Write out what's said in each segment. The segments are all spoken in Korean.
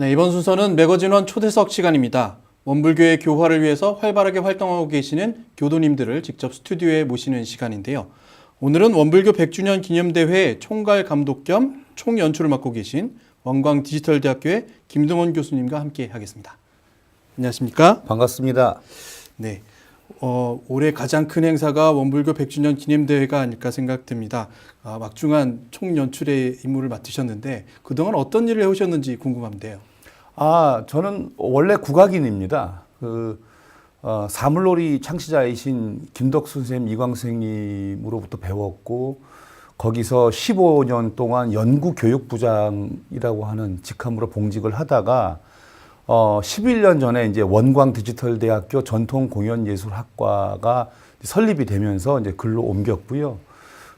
네, 이번 순서는 매거진원 초대석 시간입니다. 원불교의 교화를 위해서 활발하게 활동하고 계시는 교도님들을 직접 스튜디오에 모시는 시간인데요. 오늘은 원불교 100주년 기념대회 총괄 감독 겸 총연출을 맡고 계신 원광디지털대학교의 김동원 교수님과 함께 하겠습니다. 안녕하십니까? 반갑습니다. 네, 올해 가장 큰 행사가 원불교 100주년 기념대회가 아닐까 생각됩니다. 막중한 총연출의 임무를 맡으셨는데 그동안 어떤 일을 해오셨는지 궁금한데요. 저는 원래 국악인입니다. 사물놀이 창시자이신 김덕수 선생님, 이광 선생님으로부터 배웠고 거기서 15년 동안 연구교육부장이라고 하는 직함으로 봉직을 하다가 11년 전에 이제 원광디지털대학교 전통공연예술학과가 설립이 되면서 이제 글로 옮겼고요.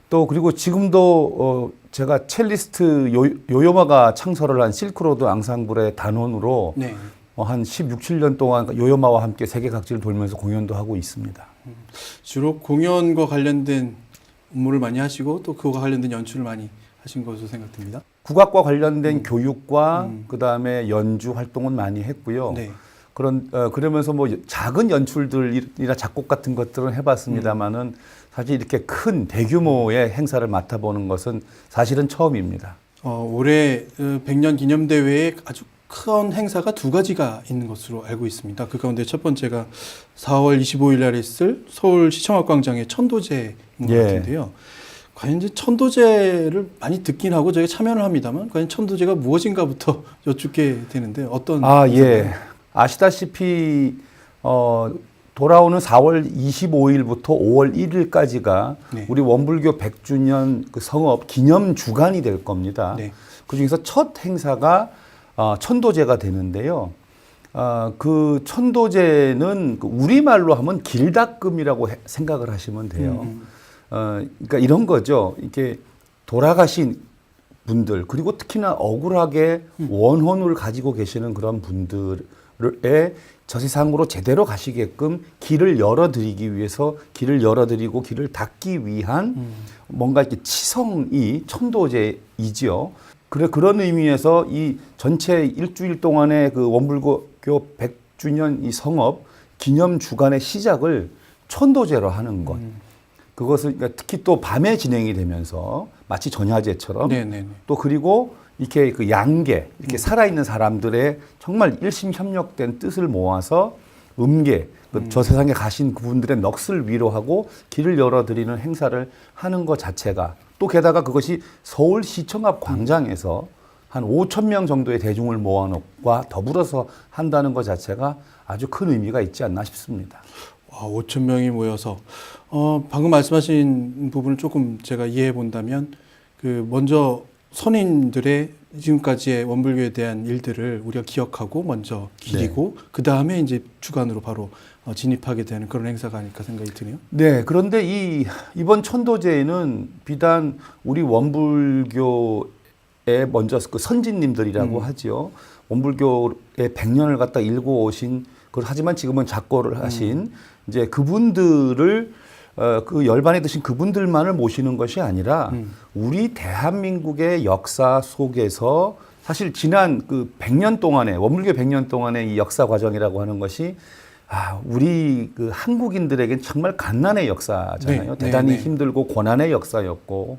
또 그리고 지금도 제가 첼리스트 요요마가 창설을 한 실크로드 앙상블의 단원으로 네. 한 16, 17년 동안 요요마와 함께 세계 각지를 돌면서 공연도 하고 있습니다. 주로 공연과 관련된 업무를 많이 하시고 또 그거와 관련된 연출을 많이 하신 것으로 생각됩니다. 국악과 관련된 교육과 그다음에 연주 활동은 많이 했고요. 네. 그러면서 뭐 작은 연출들이나 작곡 같은 것들은 해봤습니다만은 사실 이렇게 큰 대규모의 행사를 맡아보는 것은 사실은 처음입니다. 올해 100년 기념대회에 아주 큰 행사가 두 가지가 있는 것으로 알고 있습니다. 그 가운데 첫 번째가 4월 25일 날 있을 서울시청학광장의 천도제인 것 같은데요. 과연 이제 천도제를 많이 듣긴 하고 저희가 참여를 합니다만 과연 천도제가 무엇인가부터 여쭙게 되는데 어떤 예. 아시다시피 돌아오는 4월 25일부터 5월 1일까지가 네. 우리 원불교 100주년 그 성업 기념 주간이 될 겁니다. 네. 그중에서 첫 행사가 천도제가 되는데요. 그 천도제는 우리말로 하면 길닦음이라고 생각을 하시면 돼요. 그러니까 이런 거죠. 이렇게 돌아가신 분들 그리고 특히나 억울하게 원혼을 가지고 계시는 그런 분들의 저 세상으로 제대로 가시게끔 길을 열어드리기 위해서 길을 열어드리고 길을 닫기 위한 뭔가 이렇게 치성이 천도제이지요. 그런 의미에서 이 전체 일주일 동안의 그 원불교 100주년 이 성업 기념 주간의 시작을 천도제로 하는 것. 그것을 그러니까 특히 또 밤에 진행이 되면서 마치 전야제처럼 또 그리고 이렇게 그 양계 이렇게 살아있는 사람들의 정말 일심협력된 뜻을 모아서 저 세상에 가신 그분들의 넋을 위로하고 길을 열어드리는 행사를 하는 것 자체가 또 게다가 그것이 서울시청 앞 광장에서 한 5천 명 정도의 대중을 모아놓과 더불어서 한다는 것 자체가 아주 큰 의미가 있지 않나 싶습니다. 5천 명이 모여서 방금 말씀하신 부분을 조금 제가 이해해 본다면 먼저 선인들의 지금까지의 원불교에 대한 일들을 우리가 기억하고 먼저 기리고 그 다음에 이제 주관으로 바로 진입하게 되는 그런 행사가 아닐까 생각이 드네요. 네, 그런데 이번 천도제는 비단 우리 원불교의 먼저 그 선진님들이라고 하지요. 원불교의 100년을 갖다 일궈 오신 하지만 지금은 작고를 하신 이제 그분들을 그 열반에 드신 그분들만을 모시는 것이 아니라 우리 대한민국의 역사 속에서 사실 지난 그 100년 동안의 원불교 100년 동안의 이 역사 과정이라고 하는 것이 우리 그 한국인들에겐 정말 갓난의 역사잖아요. 대단히 힘들고 고난의 역사였고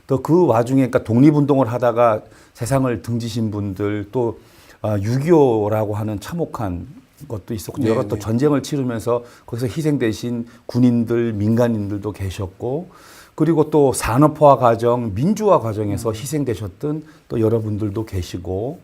또 그 와중에 그러니까 독립운동을 하다가 세상을 등지신 분들 또 6.25라고 하는 참혹한 것도 있었고 여러 또 전쟁을 치르면서 거기서 희생되신 군인들, 민간인들도 계셨고 그리고 또 산업화 과정, 민주화 과정에서 희생되셨던 또 여러분들도 계시고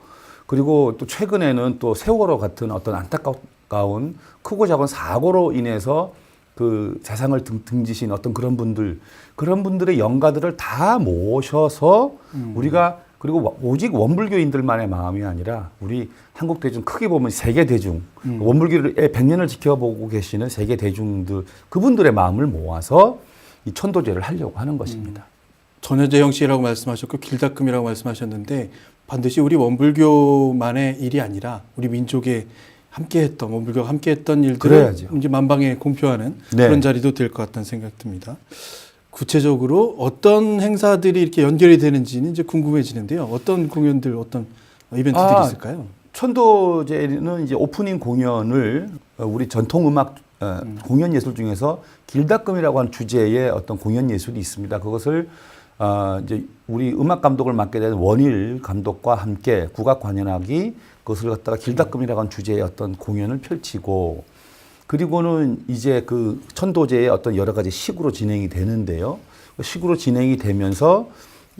그리고 또 최근에는 또 세월호 같은 어떤 안타까운 크고 작은 사고로 인해서 그 세상을 등지신 어떤 그런 분들의 영가들을 다 모셔서 우리가 그리고 오직 원불교인들만의 마음이 아니라 우리 한국 대중 크게 보면 세계 대중 원불교의 100년을 지켜보고 계시는 세계 대중들 그분들의 마음을 모아서 이 천도제를 하려고 하는 것입니다. 전야제 형식이라고 말씀하셨고 길닦음이라고 말씀하셨는데 반드시 우리 원불교만의 일이 아니라 우리 민족의 함께했던 원불교가 함께했던 일들을 이제 만방에 공표하는 그런 자리도 될 것 같다는 생각 듭니다. 구체적으로 어떤 행사들이 이렇게 연결이 되는지는 이제 궁금해지는데요. 어떤 공연들, 어떤 이벤트들이 있을까요? 천도제는 이제 오프닝 공연을 우리 전통 음악 공연 예술 중에서 길다끔이라고 하는 주제의 어떤 공연 예술이 있습니다. 그것을 이제 우리 음악 감독을 맡게 된 원일 감독과 함께 국악 관현악이 그것을 갖다가 길다끔이라고 하는 주제의 어떤 공연을 펼치고, 그리고는 이제 그 천도제의 어떤 여러 가지 식으로 진행이 되는데요. 식으로 진행이 되면서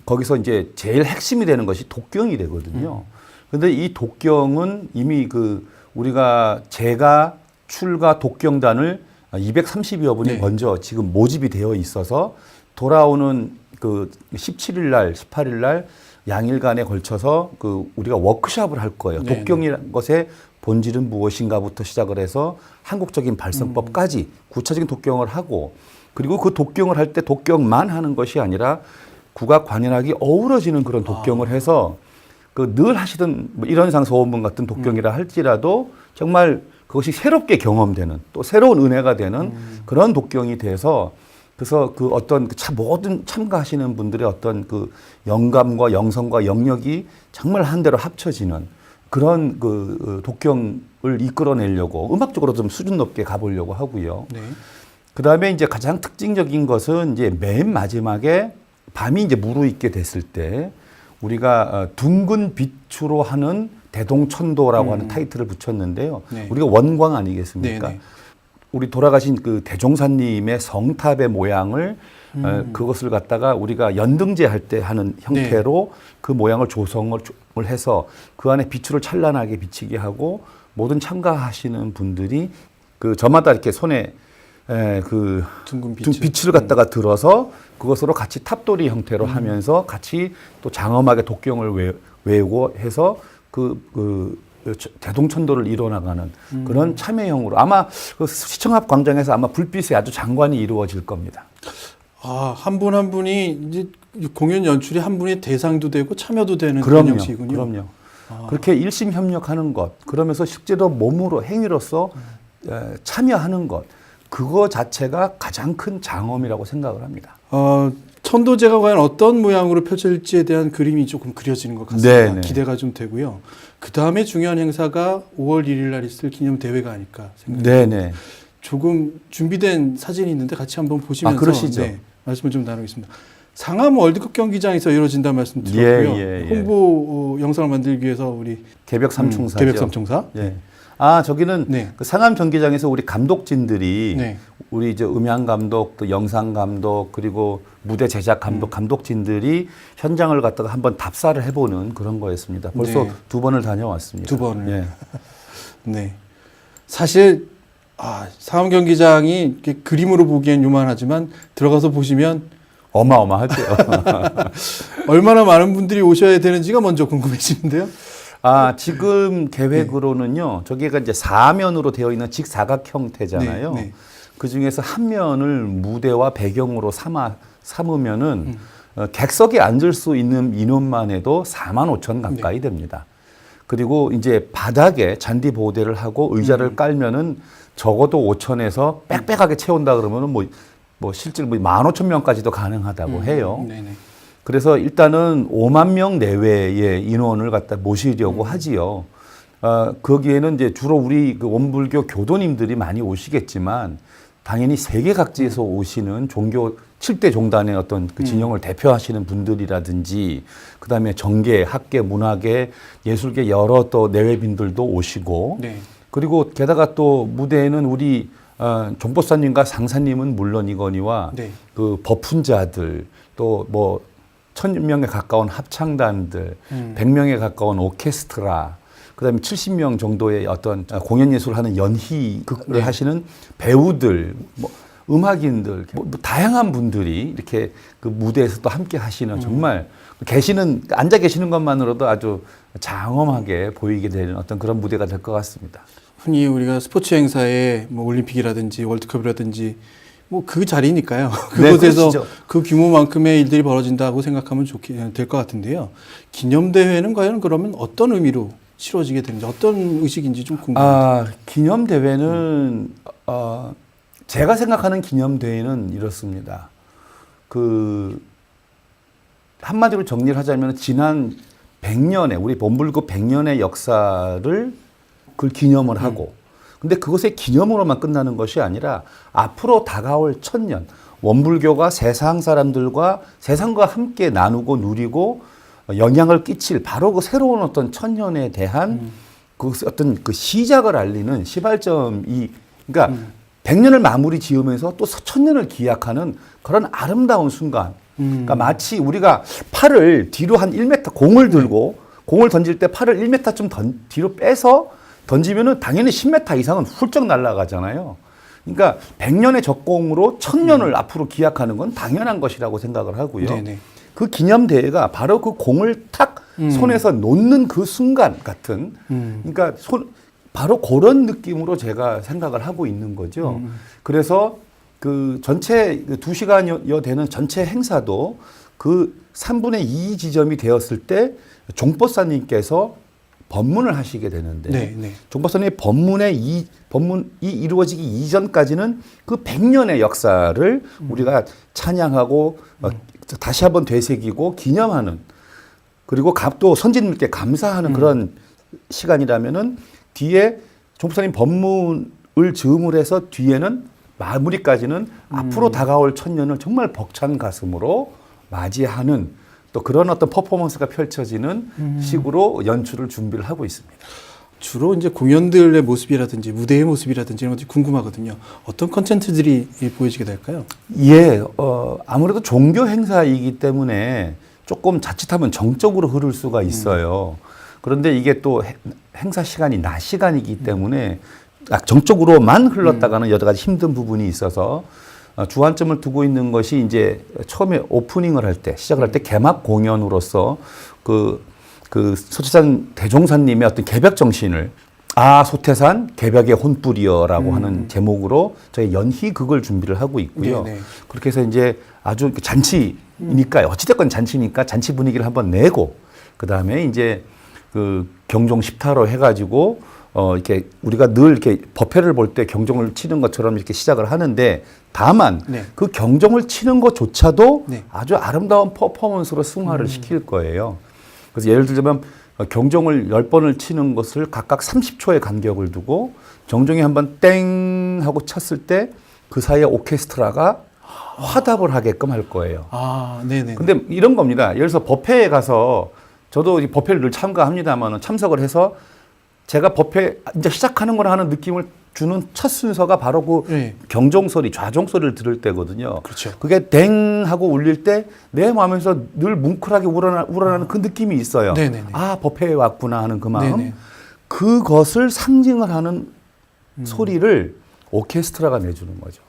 거기서 이제 제일 핵심이 되는 것이 독경이 되거든요. 근데 이 독경은 이미 그 우리가 제가 출가 독경단을 230여 분이 네. 먼저 지금 모집이 되어 있어서 돌아오는 그 17일 날, 18일 날 양일간에 걸쳐서 그 우리가 워크숍을 할 거예요. 네, 독경이라는 것의 본질은 무엇인가부터 시작을 해서 한국적인 발성법까지 구체적인 독경을 하고, 그리고 그 독경을 할 때 독경만 하는 것이 아니라 국악 관현악이 어우러지는 그런 독경을 해서 그 늘 하시던 뭐 일원상 소원문 같은 독경이라 할지라도 정말 그것이 새롭게 경험되는, 또 새로운 은혜가 되는 그런 독경이 돼서, 그래서 그 어떤 모든 참가하시는 분들의 어떤 그 영감과 영성과 영역이 정말 한데로 합쳐지는 그런 그 독경을 이끌어내려고 음악적으로 좀 수준 높게 가보려고 하고요. 네. 그 다음에 이제 가장 특징적인 것은 이제 맨 마지막에 밤이 이제 무르익게 됐을 때 우리가 둥근 빛으로 하는 대동천도라고 하는 타이틀을 붙였는데요. 네. 우리가 원광 아니겠습니까? 네, 네. 우리 돌아가신 그 대종사님의 성탑의 모양을 그것을 갖다가 우리가 연등제 할 때 하는 형태로 그 모양을 조성을 해서 그 안에 빛을 찬란하게 비치게 하고, 모든 참가하시는 분들이 그 저마다 이렇게 손에 그 둥근 빛을 갖다가 들어서 그것으로 같이 탑돌이 형태로 하면서 같이 또 장엄하게 독경을 외우고 해서 그 대동천도를 이뤄나가는 그런 참여형으로 아마 그 시청 앞 광장에서 아마 불빛이 아주 장관이 이루어질 겁니다. 한 분 한 분이 이제 공연 연출이 한 분이 대상도 되고 참여도 되는 그런 그럼요. 형식이군요. 그럼요. 그렇게 일심 협력하는 것, 그러면서 실제로 몸으로 행위로서 참여하는 것, 그거 자체가 가장 큰 장엄이라고 생각을 합니다. 천도제가 과연 어떤 모양으로 펼쳐질지에 대한 그림이 조금 그려지는 것 같습니다. 네네. 기대가 좀 되고요. 그 다음에 중요한 행사가 5월 1일 날 있을 기념 대회가 아닐까 생각합니다. 네네. 조금 준비된 사진이 있는데 같이 한번 보시면서 그러시죠. 네, 말씀을 좀 나누겠습니다. 상암 월드컵 경기장에서 이루어진다는 말씀 드렸고요. 예. 홍보 영상을 만들기 위해서 우리 개벽 삼총사죠. 개벽 삼총사. 예. 저기는 네. 그 상암 경기장에서 우리 감독진들이 네. 우리 이제 음향 감독, 또 영상 감독, 그리고 무대 제작 감독, 감독진들이 현장을 갖다가 한번 답사를 해보는 그런 거였습니다. 벌써 네. 2번을 다녀왔습니다. 2번을. 예. 네. 사실 상암 경기장이 이렇게 그림으로 보기엔 요만하지만 들어가서 보시면 어마어마하죠. 얼마나 많은 분들이 오셔야 되는지가 먼저 궁금해지는데요. 지금 계획으로는요, 저기가 이제 사면으로 되어 있는 직사각 형태잖아요. 네, 네. 그 중에서 한 면을 무대와 배경으로 삼으면은 객석에 앉을 수 있는 인원만 해도 4만 5천 가까이 됩니다. 그리고 이제 바닥에 잔디 보호대를 하고 의자를 깔면은 적어도 5천에서 빽빽하게 채운다 그러면은 뭐 실제로 15,000명까지도 가능하다고 해요. 네네. 그래서 일단은 5만 명 내외의 인원을 갖다 모시려고 하지요. 거기에는 이제 주로 우리 그 원불교 교도님들이 많이 오시겠지만, 당연히 세계 각지에서 오시는 종교 7대 종단의 어떤 그 진영을 대표하시는 분들이라든지, 그 다음에 정계, 학계, 문화계, 예술계 여러 또 내외빈들도 오시고, 네. 그리고 게다가 또 무대에는 우리 종보사님과 상사님은 물론이거니와 네. 그 법훈자들, 또 뭐 1,000명에 가까운 합창단들, 100명에 가까운 오케스트라, 그다음에 70명 정도의 어떤 공연 예술을 하는 연희극을 하시는 배우들, 뭐 음악인들, 뭐 다양한 분들이 이렇게 그 무대에서 또 함께 하시는, 정말 앉아 계시는 것만으로도 아주 장엄하게 보이게 되는 어떤 그런 무대가 될 것 같습니다. 흔히 우리가 스포츠 행사에 뭐 올림픽이라든지 월드컵이라든지 뭐 그 자리니까요. 그곳에서 그러시죠. 그 규모만큼의 일들이 벌어진다고 생각하면 될 것 같은데요. 기념대회는 과연 그러면 어떤 의미로 치러지게 되는지, 어떤 의식인지 좀 궁금합니다. 기념대회는 제가 생각하는 기념대회는 이렇습니다. 그 한마디로 정리를 하자면 지난 100년의 우리 원불교 100년의 역사를 그걸 기념을 하고 근데 그것의 기념으로만 끝나는 것이 아니라 앞으로 다가올 1000년 원불교가 세상 사람들과 세상과 함께 나누고 누리고 영향을 끼칠 바로 그 새로운 어떤 1000년에 대한 그 어떤 그 시작을 알리는 시발점이 그러니까 100년을 마무리 지으면서 또 1000년을 기약하는 그런 아름다운 순간. 그러니까 마치 우리가 팔을 뒤로 한 1m 공을 들고 공을 던질 때 팔을 1m쯤 뒤로 빼서 던지면은 당연히 10m 이상은 훌쩍 날아가잖아요. 그러니까 100년의 적공으로 1000년을 앞으로 기약하는 건 당연한 것이라고 생각을 하고요. 네네. 그 기념대회가 바로 그 공을 탁 손에서 놓는 그 순간 같은 그러니까 바로 그런 느낌으로 제가 생각을 하고 있는 거죠. 그래서 그 전체 2시간여 되는 전체 행사도 그 3분의 2 지점이 되었을 때 종법사님께서 법문을 하시게 되는데 네. 종법사님의 법문이 이루어지기 이전까지는 그 100년의 역사를 우리가 찬양하고 다시 한번 되새기고 기념하는 그리고 또 선진들께 감사하는 그런 시간이라면은 뒤에 종법사님 법문을 즈음을 해서 뒤에는 마무리까지는 앞으로 다가올 1000년을 정말 벅찬 가슴으로 맞이하는 또 그런 어떤 퍼포먼스가 펼쳐지는 식으로 연출을 준비를 하고 있습니다. 주로 이제 공연들의 모습이라든지 무대의 모습이라든지 이런 것들이 궁금하거든요. 어떤 컨텐츠들이 보여지게 될까요? 예, 아무래도 종교 행사이기 때문에 조금 자칫하면 정적으로 흐를 수가 있어요. 그런데 이게 또 행사 시간이 낮 시간이기 때문에 정적으로만 흘렀다가는 여러 가지 힘든 부분이 있어서 주안점을 두고 있는 것이 이제 처음에 오프닝을 할 때, 시작을 할 때 개막 공연으로서 그 소태산 대종사님의 어떤 개벽 정신을 소태산 개벽의 혼뿌리여라고 하는 제목으로 저희 연희극을 준비를 하고 있고요. 네네. 그렇게 해서 이제 아주 잔치니까 어찌됐건 잔치니까 잔치 분위기를 한번 내고 그 다음에 이제 그 경종 10타로 해가지고 이렇게 우리가 늘 이렇게 법회를 볼 때 경종을 치는 것처럼 이렇게 시작을 하는데 다만 그 경종을 치는 것조차도 아주 아름다운 퍼포먼스로 승화를 시킬 거예요. 그래서 예를 들자면 경종을 10번을 치는 것을 각각 30초의 간격을 두고 경종이 한번 땡 하고 쳤을 때 그 사이에 오케스트라가 화답을 하게끔 할 거예요. 네네. 근데 이런 겁니다. 예를 들어서 법회에 가서 저도 이 법회를 늘 참가합니다만 참석을 해서 제가 법회 이제 시작하는 거라 하는 느낌을 주는 첫 순서가 바로 그 경종 소리, 좌종 소리를 들을 때거든요. 그렇죠. 그게 댕 하고 울릴 때 내 마음에서 늘 뭉클하게 우러나는 그 느낌이 있어요. 네네네. 법회에 왔구나 하는 그 마음. 네네. 그것을 상징을 하는 소리를 오케스트라가 내주는 거죠.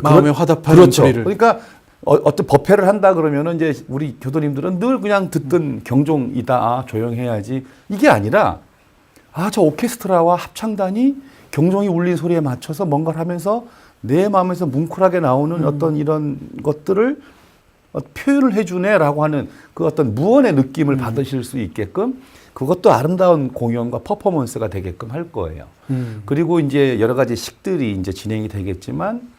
마음에 화답하는 그렇죠. 소리를. 그러니까 어떤 법회를 한다 그러면은 이제 우리 교도님들은 늘 그냥 듣던 경종이다. 조용해야지. 이게 아니라 저 오케스트라와 합창단이 경종이 울린 소리에 맞춰서 뭔가를 하면서 내 마음에서 뭉클하게 나오는 어떤 이런 것들을 표현을 해주네라고 하는 그 어떤 무언의 느낌을 받으실 수 있게끔 그것도 아름다운 공연과 퍼포먼스가 되게끔 할 거예요. 그리고 이제 여러 가지 식들이 이제 진행이 되겠지만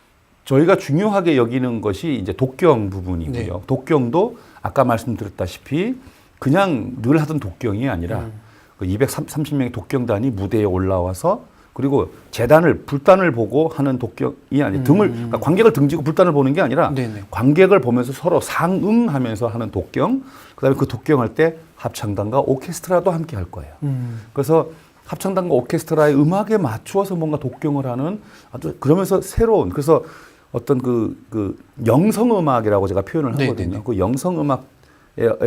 저희가 중요하게 여기는 것이 이제 독경 부분이고요. 독경도 아까 말씀드렸다시피 그냥 늘 하던 독경이 아니라 230명의 독경단이 무대에 올라와서 그리고 불단을 보고 하는 독경이 아니라 그러니까 관객을 등지고 불단을 보는 게 아니라 관객을 보면서 서로 상응하면서 하는 독경, 그다음에 그 독경할 때 합창단과 오케스트라도 함께 할 거예요. 그래서 합창단과 오케스트라의 음악에 맞추어서 뭔가 독경을 하는 아주 그러면서 새로운 그래서 어떤 그 영성음악이라고 제가 표현을 하거든요. 그 영성음악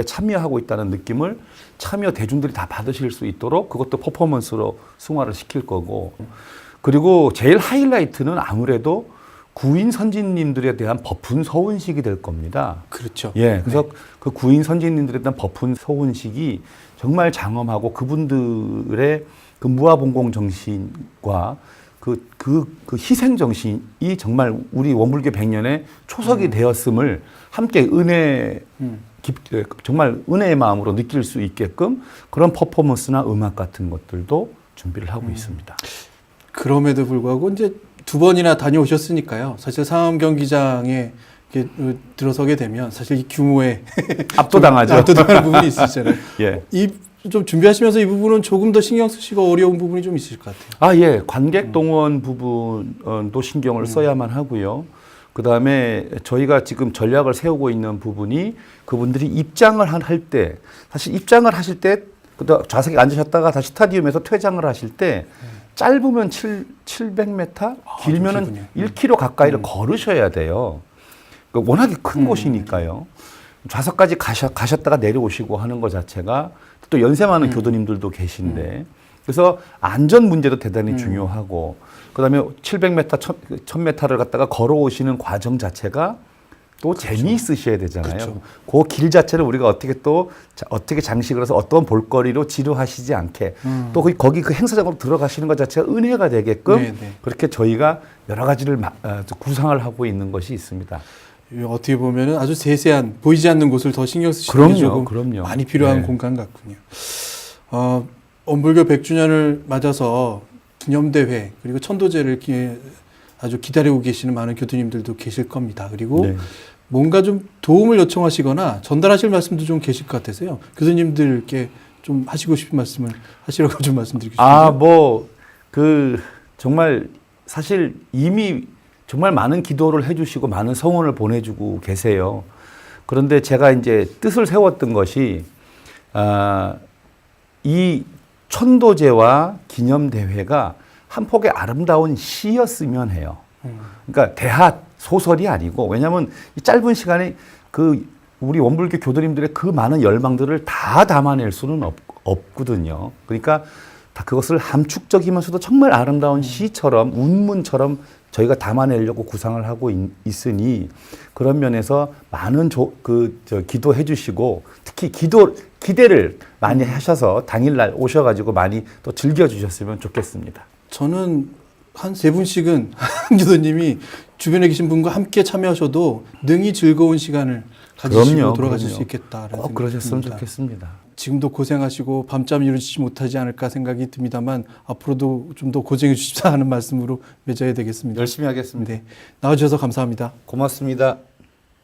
참여하고 있다는 느낌을 참여 대중들이 다 받으실 수 있도록 그것도 퍼포먼스로 승화를 시킬 거고 그리고 제일 하이라이트는 아무래도 구인 선진님들에 대한 법훈 서훈식이 될 겁니다. 그렇죠. 예, 그래서 그 구인 선진님들에 대한 법훈 서훈식이 정말 장엄하고 그분들의 그 무아봉공 정신과 그 희생 정신이 정말 우리 원불교 100년의 초석이 되었음을 함께 정말 은혜의 마음으로 느낄 수 있게끔 그런 퍼포먼스나 음악 같은 것들도 준비를 하고 있습니다. 그럼에도 불구하고 이제 2번이나 다녀오셨으니까요. 사실 상암 경기장에 이렇게 들어서게 되면 사실 이 규모에 압도당하죠. 압도당하는 부분이 있으시잖아요. 예. 이 좀 준비하시면서 이 부분은 조금 더 신경 쓰시고 어려운 부분이 좀 있으실 것 같아요. 아, 예. 관객 동원 부분도 신경을 써야만 하고요. 그 다음에 저희가 지금 전략을 세우고 있는 부분이 그분들이 입장을 할 때, 사실 입장을 하실 때, 좌석에 앉으셨다가 다시 스타디움에서 퇴장을 하실 때, 짧으면 700m, 길면은 길군요. 1km 가까이를 걸으셔야 돼요. 그러니까 워낙에 큰 곳이니까요. 좌석까지 가셨다가 내려오시고 하는 것 자체가 또 연세 많은 교도님들도 계신데, 그래서 안전 문제도 대단히 중요하고, 그다음에 700m, 1000m를 갖다가 걸어오시는 과정 자체가 또 재미있으셔야 되잖아요. 그 길 자체를 우리가 어떻게 장식을 해서 어떤 볼거리로 지루하시지 않게 또 거기 그 행사장으로 들어가시는 것 자체가 은혜가 되게끔 네네. 그렇게 저희가 여러 가지를 구상을 하고 있는 것이 있습니다. 어떻게 보면은 아주 세세한 보이지 않는 곳을 더 신경 쓰시는 게 조금 그럼요. 많이 필요한 네. 공간 같군요. 원불교 100주년을 맞아서 기념대회 그리고 천도제를 아주 기다리고 계시는 많은 교수님들도 계실 겁니다. 그리고 네. 뭔가 좀 도움을 요청하시거나 전달하실 말씀도 좀 계실 것 같아서요. 교수님들께 좀 하시고 싶은 말씀을 하시라고 좀 말씀드리고 싶은데. 정말 사실 이미 정말 많은 기도를 해주시고 많은 성원을 보내주고 계세요. 그런데 제가 이제 뜻을 세웠던 것이 이 천도제와 기념대회가 한 폭의 아름다운 시였으면 해요. 그러니까 대하 소설이 아니고, 왜냐하면 이 짧은 시간에 우리 원불교 교도님들의 그 많은 열망들을 다 담아낼 수는 없거든요. 그러니까 다 그것을 함축적이면서도 정말 아름다운 시처럼 운문처럼 저희가 담아내려고 구상을 하고 있으니, 그런 면에서 많은 기도해 주시고, 특히 기대를 많이 하셔서 당일날 오셔가지고 많이 또 즐겨주셨으면 좋겠습니다. 저는 한 3분씩은 한 교수님이 주변에 계신 분과 함께 참여하셔도 능히 즐거운 시간을 가지시고 돌아가실 수 있겠다라는 생각이 그러셨으면 듭니다. 좋겠습니다. 지금도 고생하시고 밤잠 이루지 못하지 않을까 생각이 듭니다만 앞으로도 좀 더 고생해 주십사 하는 말씀으로 맺어야 되겠습니다. 열심히 하겠습니다. 네, 나와주셔서 감사합니다. 고맙습니다.